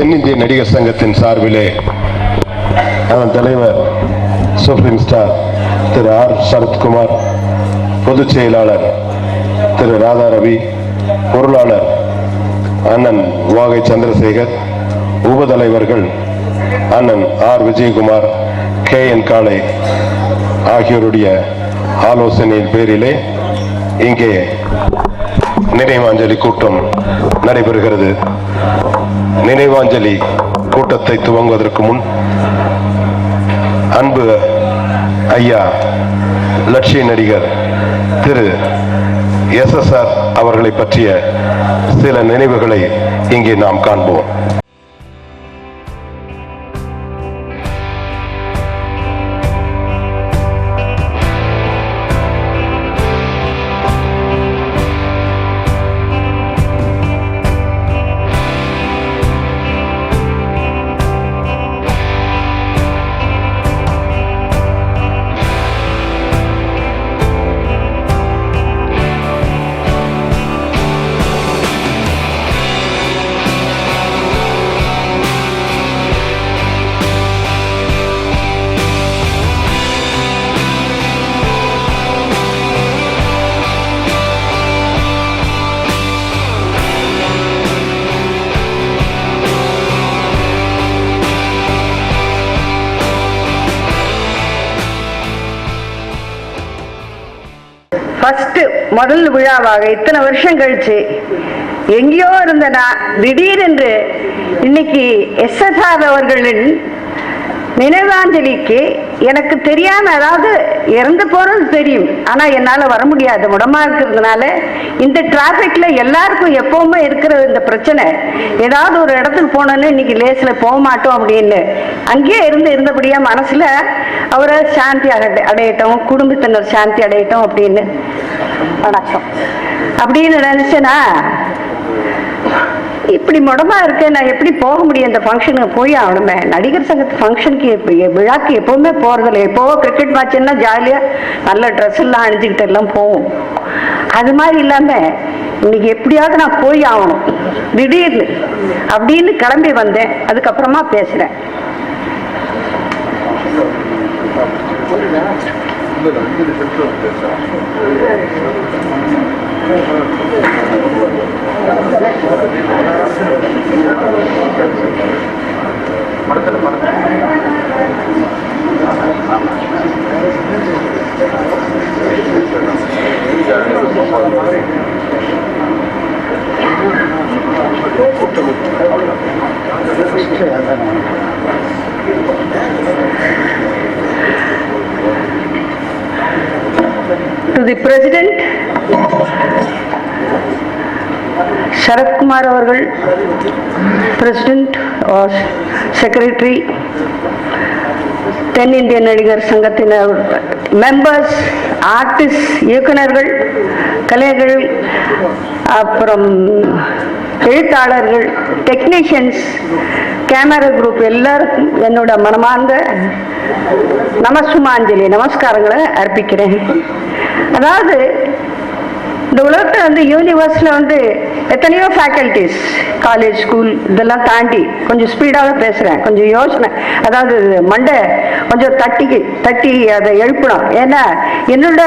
தென்னிந்திய நடிகர் சங்கத்தின் சார்பிலே அதன் தலைவர் சுப்ரீம் ஸ்டார் திரு ஆர் சரத்குமார், பொதுச் செயலாளர் திரு ராதா ரவி, பொருளாளர் அண்ணன் வாகை சந்திரசேகர், உபதலைவர்கள் அண்ணன் ஆர் விஜயகுமார், கே என் காளை ஆகியோருடைய ஆலோசனையின் பேரிலே இங்கே நினைவாஞ்சலி கூட்டம் நடைபெறுகிறது. நினைவாஞ்சலி கூட்டத்தை துவங்குவதற்கு முன் அன்பு ஐயா லட்சிய நடிகர் திரு SSR அவர்களை பற்றிய சில நினைவுகளை இங்கே நாம் காண்போம். முதல் விழாவாக இத்தனை வருஷம் கழிச்சு எங்கேயோ இருந்த நான் திடீரென்று இன்னைக்கு SSR அவர்களின் நினைவாஞ்சலிக்கு எனக்கு தெரியாம, அதாவது இறந்து போறது தெரியும், ஆனா என்னால வர முடியாது முடமா இருக்கிறதுனால. இந்த டிராபிக்ல எல்லாருக்கும் எப்பவுமே இருக்கிற இந்த பிரச்சனை, ஏதாவது ஒரு இடத்துக்கு போனோன்னு இன்னைக்கு லேஸ்ல போக மாட்டோம் அப்படின்னு அங்கேயே இருந்தபடியா மனசுல அவரை சாந்தி அடையட்டும், குடும்பத்தினர் சாந்தி அடையட்டும் அப்படின்னு வணக்கம் அப்படின்னு நினைச்சேனா, இப்படி முடமா இருக்கேன், நான் எப்படி போக முடியும் இந்த ஃபங்க்ஷனுக்கு? போய் ஆகணுமே. நடிகர் சங்கத்து ஃபங்க்ஷனுக்கு விழாக்கு எப்பவுமே போறதில்லை. எப்போவோ கிரிக்கெட் மேட்ச்னா ஜாலியா நல்ல ட்ரெஸ் எல்லாம் அணிஞ்சுக்கிட்டு எல்லாம் போவோம். அது மாதிரி இல்லாம இன்னைக்கு எப்படியாவது நான் போய் ஆகணும் திடீர்னு அப்படின்னு கிளம்பி வந்தேன். அதுக்கப்புறமா பேசுறேன். To the President, Sharath Kumar அவர்கள், President or Secretary, தென்னிந்திய நடிகர் சங்கத்தினர், மெம்பர்ஸ், ஆர்டிஸ்ட், இயக்குநர்கள், கலைஞர்கள், அப்புறம் எழுத்தாளர்கள், டெக்னீஷியன்ஸ், கேமரா குரூப் எல்லாருக்கும் என்னோட மனமார்ந்த நமஸ்காரங்களை அர்ப்பிக்கிறேன். அதாவது இந்த உலகத்தில் யூனிவர்ஸில் எத்தனையோ ஃபேக்கல்டிஸ், காலேஜ், ஸ்கூல் இதெல்லாம் தாண்டி கொஞ்சம் ஸ்பீடாக பேசுகிறேன், கொஞ்சம் யோசனை, அதாவது மண்டை கொஞ்சம் தட்டி அதை எழுப்பணும். ஏன்னா என்னோட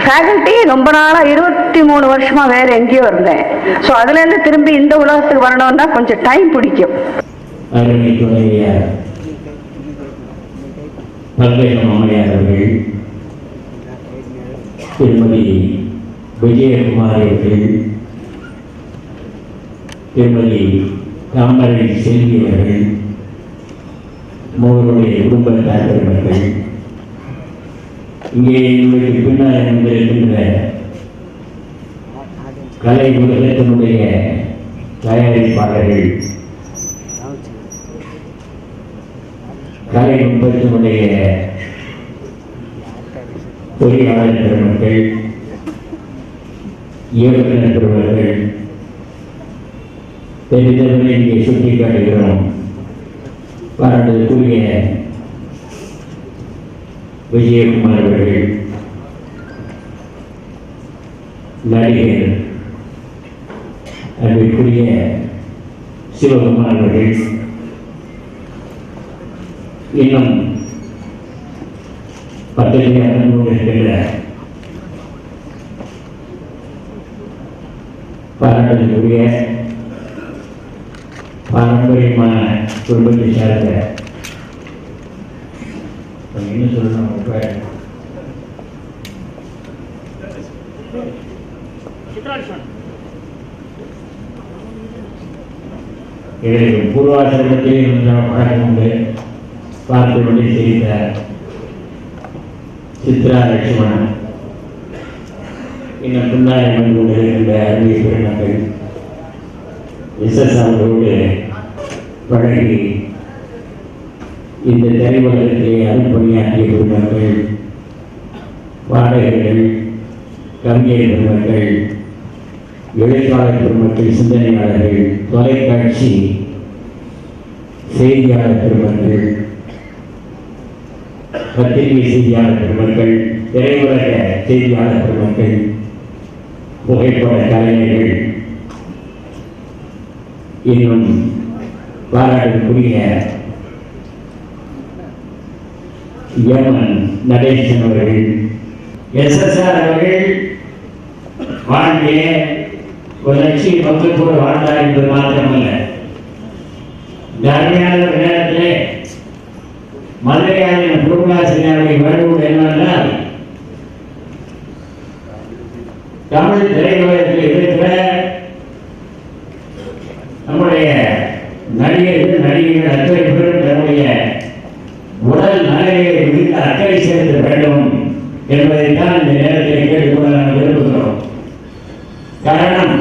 ஃபேக்கல்ட்டி ரொம்ப நாளாக 23 வருஷமாக வேறு எங்கேயோ இருந்தேன். ஸோ அதுலேருந்து திரும்பி இந்த உலகத்துக்கு வரணும்னா கொஞ்சம் டைம் பிடிக்கும். திருமதி விஜயகுமார் அவர்கள், திருமதி தாமரை செல்வி அவர்கள், மூவருடைய குடும்பத்தார் பெருமக்கள், இங்கே எங்களுக்கு பின்னால் இருக்கின்ற கலை உலகத்தினுடைய தயாரிப்பாளர்கள், கலை நுட்பத்தினுடைய பொறியாளர் பெருமக்கள், இயக்குநர் பெருமக்கள், தெரிந்தவரை இங்கே சுட்டிக்காட்டுகிறோம். பாராட்டுக்குரிய விஜயகுமார் அவர்கள், நடிகர் அன்பிற்குரிய சிவகுமார் அவர்கள், இன்னும் பத்திரிகை கொண்டிருக்கின்ற பாராட்டுக்குரிய பாரம்பரியமான குடும்பத்தை சார்ந்த என்ன சொல்லணும் இதற்கு பூர்வாசிரமத்திலே பழக்கம் உண்டு பார்த்து கொண்டே செய்த சித்ரா லட்சுமணன் இன்னும் புன்னாயம் வந்து கொண்டிருக்கின்ற அருமை பெருமக்கள் அவர்களோடு பழகி இந்த திரையுலகத்திலே அருப்பணியாற்றிய பெருமக்கள் பாடகர்கள் கவிஞர் பெருமக்கள் எழுத்தாளர் பெருமக்கள் சிந்தனையாளர்கள் தொலைக்காட்சி செய்தியாளர் பெருமக்கள் பத்திரிகை செய்தியாளர் பெருமக்கள் திரையுலக செய்தியாளர் பெருமக்கள் புகைப்பட கலைஞர்கள் இன்னும் பாராட்டுக்குரிய எம்என் நடேசன் அவர்கள் எஸ்எஸ்ஆர் அவர்கள் வாழ்க்கைய ஒரு லட்சிய பக்கத்தோடு வாழ்ந்தார் என்பது மாத்திரமல்ல இந்த அருமையான ஒரு நேரத்திலே மதுரையாரின் குடும்பாசிரியரை வேண்டுகோள் என்னவென்றால் தமிழ் திரையுலகத்தில் இருக்கிற நம்முடைய நடிகர்கள் நடிகைகள் அத்தனை பேரும் தன்னுடைய உடல் நலனை குறித்து அக்கறை செலுத்த வேண்டும் என்பதைத்தான் இந்த நேரத்தில் கேட்டுக்கொள்ள நாம் விரும்புகிறோம். காரணம்,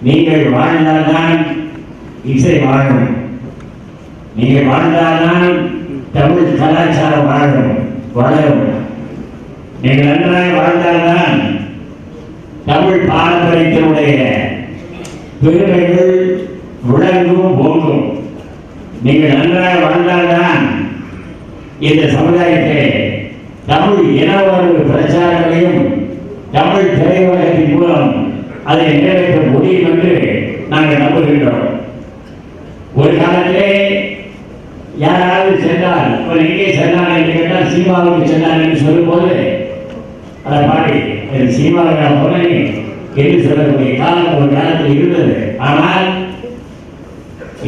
நீங்கள் வாழ்ந்தால்தான் இசை வாழும், நீங்கள் வாழ்ந்தால்தான் தமிழ் கலாச்சாரம் வளரும், நீங்கள் நன்றாக வாழ்ந்தால்தான் தமிழ் பாரம்பரியத்தினுடைய பெருமைகள் விளங்கும் ஓங்கும். நீங்கள் நன்றாக வாழ்ந்தால்தான் இந்த சமுதாயத்தை தமிழ் இனவரவு பிரச்சாரங்களையும் தமிழ் திரையுலகத்தின் மூலம் அதை நிறைவேற்ற முடியும் என்று நாங்கள் நம்புகின்றோம். ஒரு காலத்திலே யாராவது சென்றால் எங்கே சென்றார் என்று கேட்டால் சீமாவுக்கு சென்றார் என்று சொல்லும்போது அதை பாடி சீமாவை போனேன் என்று சொல்லக்கூடிய காலம் ஒரு காலத்தில் இருந்தது. ஆனால்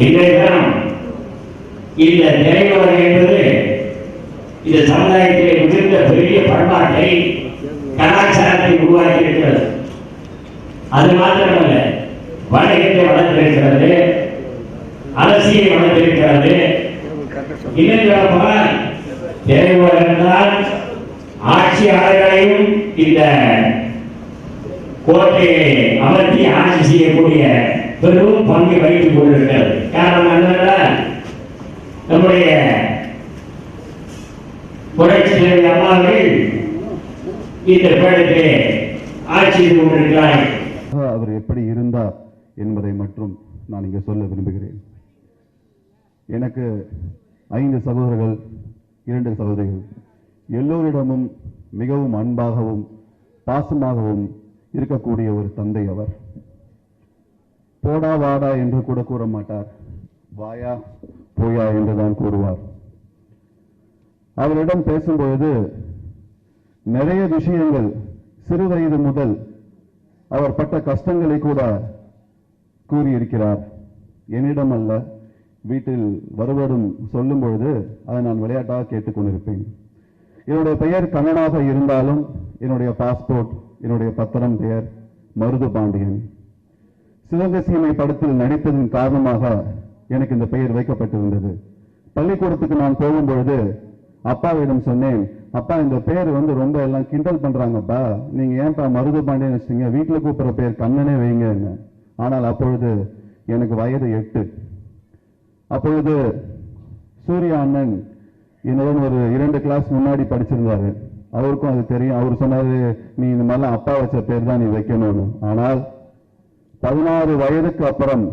இன்றைய தினம் இந்த திரையுலகம் என்பது இந்த சமுதாயத்திலே மிகுந்த பெரிய பண்பாட்டை கலாச்சாரத்தை உருவாக்கி இருக்கிறது. அது மாத்திரமல்ல, வணிகத்தை வளர்த்திருக்கிறது, அரசியலை வளர்த்திருக்கிறது. இன்னும் சொல்லப்போனால் திரையுலகம் தான் ஆட்சியாளர்களையும் இந்த கோட்டையை அமர்த்தி ஆட்சி செய்யக்கூடிய பெரும் பங்கு வகித்துக் கொண்டிருக்கிறது. காரணம் என்னவென்றால் நம்முடைய புரட்சி தலைவி அம்மாவர்கள் இந்த பேரத்தை ஆட்சி செய்து கொண்டிருக்கிறார். அவர் எப்படி இருந்தார் என்பதை மட்டும் நான் இங்கே சொல்ல விரும்புகிறேன். எனக்கு 5 சகோதரர்கள், 2 சகோதரிகள். எல்லோரிடமும் மிகவும் அன்பாகவும் பாசமாகவும் இருக்கக்கூடிய ஒரு தந்தை அவர். போடா வாடா என்று கூட கூற மாட்டார், வாயா போயா என்றுதான் கூறுவார். அவரிடம் பேசும்பொழுது நிறைய விஷயங்கள் சிறு வயது முதல் அவர் பட்ட கஷ்டங்களை கூட கூறியிருக்கிறார். என்னிடம் அல்ல, வீட்டில் வருவதும் சொல்லும் பொழுது அதை நான் விளையாட்டாக கேட்டுக்கொண்டிருப்பேன். என்னுடைய பெயர் கண்ணனாக இருந்தாலும் என்னுடைய பாஸ்போர்ட், என்னுடைய பத்திரம் பெயர் மருது பாண்டியன். சிவகங்கை சீமை படத்தில் நடித்ததன் காரணமாக எனக்கு இந்த பெயர் வைக்கப்பட்டிருந்தது. பள்ளிக்கூடத்துக்கு நான் போகும்பொழுது அப்பாவிடம் சொன்னேன், அப்பா இந்த பேர் ரொம்ப எல்லாம் கிண்டல் பண்றாங்கப்பா, நீங்க ஏன்பா மருது பாண்டியன் வச்சிட்டீங்க, வீட்டில் கூப்பிடுற பேர் கண்ணனே வைங்க. ஆனால் அப்பொழுது எனக்கு வயது 8. அப்பொழுது சூர்யா அண்ணன் என்னுடன் ஒரு 2 கிளாஸ் முன்னாடி படிச்சிருந்தாரு. அவருக்கும் அது தெரியும். அவர் சொன்னாரு, நீ இந்த மாதிரிலாம் அப்பா வச்ச பேர் தான் நீ வைக்கணும்னு. ஆனால் 16 வயதுக்கு அப்புறம்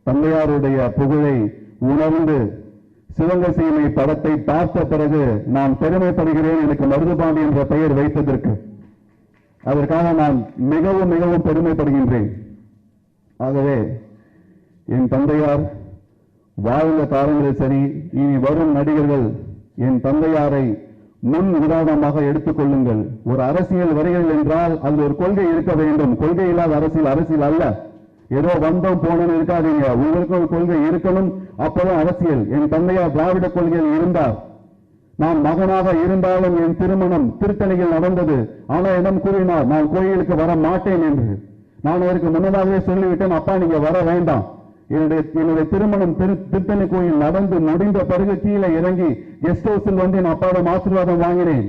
தந்தையாருடைய புகழை உணர்ந்து சிவகங்கை சீமை படத்தை பார்த்த பிறகு நான் பெருமைப்படுகிறேன், எனக்கு மருதுபாண்டி என்ற பெயர் வைத்ததற்கு. அதற்காக நான் மிகவும் மிகவும் பெருமைப்படுகின்றேன். ஆகவே என் தந்தையார் வாழ்ந்த காலங்களில் சரி, இனி வரும் நடிகர்கள் என் தந்தையாரை முன் உதாரணமாக எடுத்துக் கொள்ளுங்கள். ஒரு அரசியல் வருகிறது என்றால் அது ஒரு கொள்கை இருக்க வேண்டும். கொள்கை இல்லாத அரசியல் அரசியல் அல்ல. ஏதோ வந்தோம் போனோம் இருக்காதீங்க. உங்களுக்கு ஒரு கொள்கை இருக்கணும், அப்பதான் அரசியல். என் தந்தையார் திராவிட கொள்கையில் இருந்தார். நான் மகனாக இருந்தாலும் என் திருமணம் திருத்தணியில் நடந்தது. ஆனால் என்னிடம் கூறினார், நான் கோயிலுக்கு வர மாட்டேன் என்று. நான் அவருக்கு முன்னதாகவே சொல்லிவிட்டேன், அப்பா நீங்க வர வேண்டாம். என்னுடைய திருமணம் திருத்தணி கோயில் நடந்து முடிந்த பிறகு கீழே இறங்கி கெஸ்ட் ஹவுஸில் வந்து என் அப்பாவிடம் ஆசீர்வாதம் வாங்கினேன்.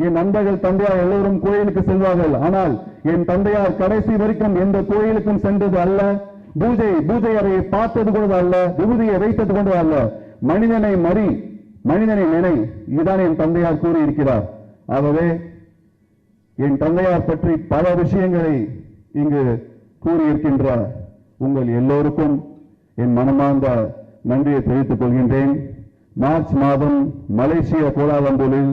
என் நண்பர்கள் தந்தையார் எல்லோரும் கோயிலுக்கு செல்வார்கள். ஆனால் என் தந்தையார் கடைசி வரைக்கும் எந்த கோயிலுக்கும் சென்றது அல்ல. பூஜை அறையை பார்த்தது கூட அல்ல. விபூதியை வைத்தது கூட அல்ல. மனிதனை மறி, மனிதனை நினை, இதுதான் என் தந்தையார் கூறியிருக்கிறார். ஆகவே என் தந்தையார் பற்றி பல விஷயங்களை இங்கு கூறியிருக்கின்ற உங்கள் எல்லோருக்கும் என் மனமார்ந்த நன்றியை தெரிவித்துக் கொள்கின்றேன். மார்ச் மாதம் மலேசியா கோலாலம்பூரில்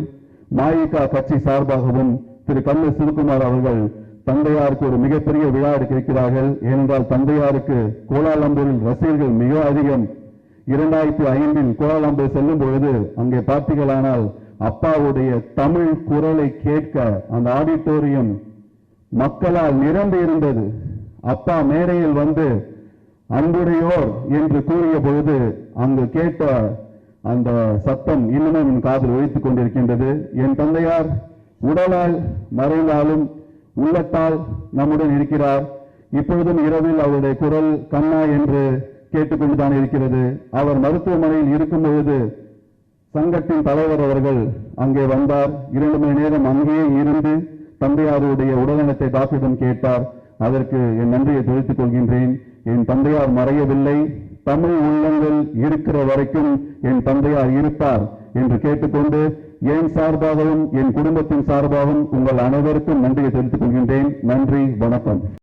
மாயிகா கட்சி சார்பாகவும் திரு கல்லு சிவகுமார் அவர்கள் தந்தையாருக்கு ஒரு மிகப்பெரிய விழா எடுக்க இருக்கிறார்கள். ஏனென்றால் தந்தையாருக்கு கோலாலம்பூரில் ரசிகர்கள் மிக அதிகம். 2005 கோலாலம்பூர் செல்லும் பொழுது அங்கே பார்த்தீர்களானால் அப்பாவுடைய தமிழ் குரலை கேட்க அந்த ஆடிட்டோரியம் மக்களால் நிரம்பி இருந்தது. அப்பா மேடையில் வந்து அன்புடையோர் என்று கூறிய பொழுது அங்கு கேட்ட அந்த சத்தம் இன்னமும் என் காதில் ஒலித்துக் கொண்டிருக்கின்றது. என் தந்தையார் உடலால் மறைந்தாலும் உள்ளத்தால் நம்முடன் இருக்கிறார். இப்பொழுதும் இரவில் அவருடைய குரல் கண்ணா என்று கேட்டுக்கொண்டுதான் இருக்கிறது. அவர் மருத்துவமனையில் இருக்கும் பொழுது சங்கத்தின் தலைவர் அவர்கள் அங்கே வந்தார். 2 மணி நேரம் அங்கேயே இருந்து தந்தையாருடைய உடல்நலத்தை டாக்டரிடம் கேட்டார். அதற்கு என் நன்றியை தெரிவித்துக் கொள்கின்றேன். என் தந்தையார் மறையவில்லை. தமிழ் உள்ளங்கள் இருக்கிற வரைக்கும் என் தந்தையார் இருப்பார் என்று கேட்டுக்கொண்டு என் சார்பாகவும் என் குடும்பத்தின் சார்பாகவும் உங்கள் அனைவருக்கும் நன்றியை தெரிவித்துக் கொள்கின்றேன். நன்றி, வணக்கம்.